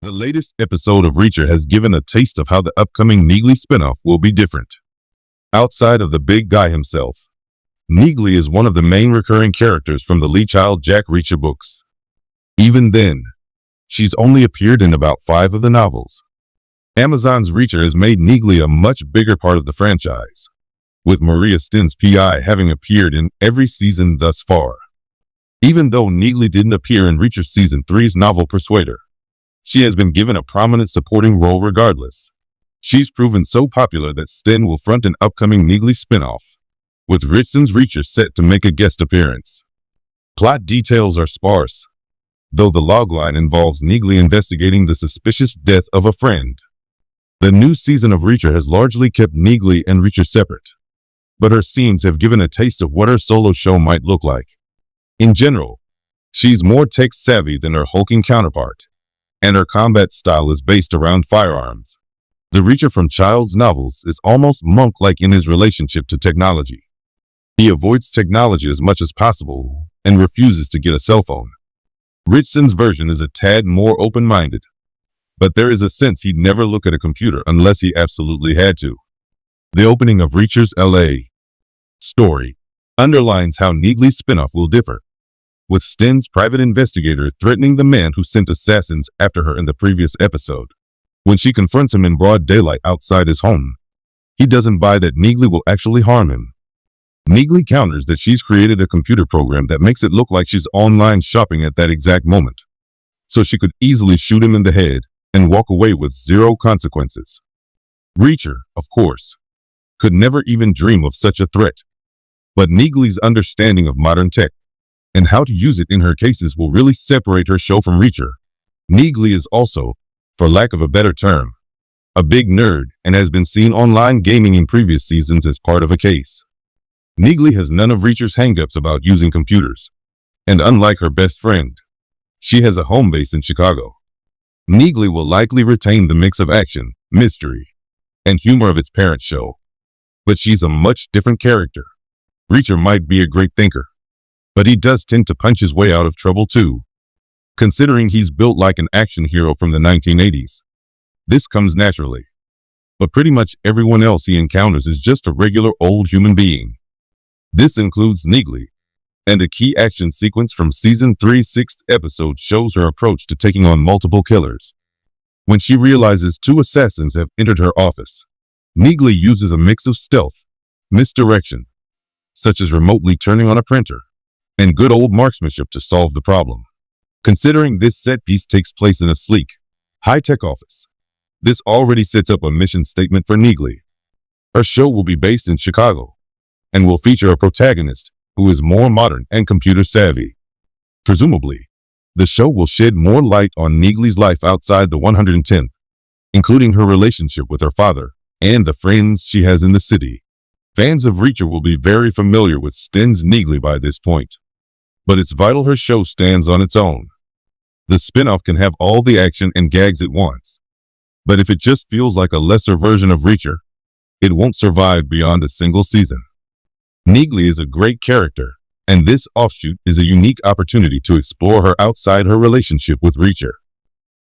The latest episode of Reacher has given a taste of how the upcoming Neagley spinoff will be different. Outside of the big guy himself, Neagley is one of the main recurring characters from the Lee Child Jack Reacher books. Even then, she's only appeared in about 5 of the novels. Amazon's Reacher has made Neagley a much bigger part of the franchise, with Maria Sten's PI having appeared in every season thus far. Even though Neagley didn't appear in Reacher Season 3's novel Persuader, she has been given a prominent supporting role regardless. She's proven so popular that Sten will front an upcoming Neagley spinoff, with Richson's Reacher set to make a guest appearance. Plot details are sparse, though the logline involves Neagley investigating the suspicious death of a friend. The new season of Reacher has largely kept Neagley and Reacher separate, but her scenes have given a taste of what her solo show might look like. In general, she's more tech-savvy than her hulking counterpart, and her combat style is based around firearms. The Reacher from Child's novels is almost monk-like in his relationship to technology. He avoids technology as much as possible and refuses to get a cell phone. Richson's version is a tad more open-minded, but there is a sense he'd never look at a computer unless he absolutely had to. The opening of Reacher's L.A. story underlines how Neagley's spinoff will differ, with Sten's private investigator threatening the man who sent assassins after her in the previous episode. When she confronts him in broad daylight outside his home, he doesn't buy that Neagley will actually harm him. Neagley counters that she's created a computer program that makes it look like she's online shopping at that exact moment, so she could easily shoot him in the head and walk away with zero consequences. Reacher, of course, could never even dream of such a threat, but Neagley's understanding of modern tech and how to use it in her cases will really separate her show from Reacher. Neagley is also, for lack of a better term, a big nerd and has been seen online gaming in previous seasons as part of a case. Neagley has none of Reacher's hangups about using computers, and unlike her best friend, she has a home base in Chicago. Neagley will likely retain the mix of action, mystery, and humor of its parent show, but she's a much different character. Reacher might be a great thinker, but he does tend to punch his way out of trouble too, considering he's built like an action hero from the 1980s. This comes naturally, but pretty much everyone else he encounters is just a regular old human being. This includes Neagley, and a key action sequence from Season 3's 6th episode shows her approach to taking on multiple killers. When she realizes 2 assassins have entered her office, Neagley uses a mix of stealth, misdirection, such as remotely turning on a printer, and good old marksmanship to solve the problem. Considering this set piece takes place in a sleek, high-tech office, this already sets up a mission statement for Neagley. Her show will be based in Chicago, and will feature a protagonist who is more modern and computer-savvy. Presumably, the show will shed more light on Neagley's life outside the 110th, including her relationship with her father and the friends she has in the city. Fans of Reacher will be very familiar with Sten's Neagley by this point, but it's vital her show stands on its own. The spinoff can have all the action and gags it wants, but if it just feels like a lesser version of Reacher, it won't survive beyond a single season. Neagley is a great character, and this offshoot is a unique opportunity to explore her outside her relationship with Reacher.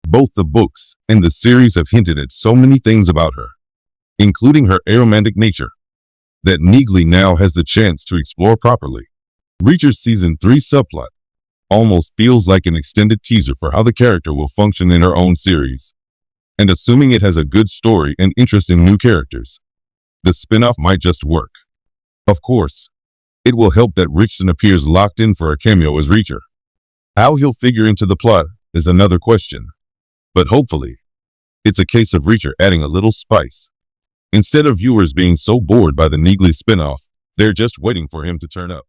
Both the books and the series have hinted at so many things about her, including her aromantic nature, that Neagley now has the chance to explore properly. Reacher's Season 3 subplot almost feels like an extended teaser for how the character will function in her own series. And assuming it has a good story and interesting new characters, the spinoff might just work. Of course, it will help that Richson appears locked in for a cameo as Reacher. How he'll figure into the plot is another question, but hopefully, it's a case of Reacher adding a little spice. Instead of viewers being so bored by the Neagley spinoff, they're just waiting for him to turn up.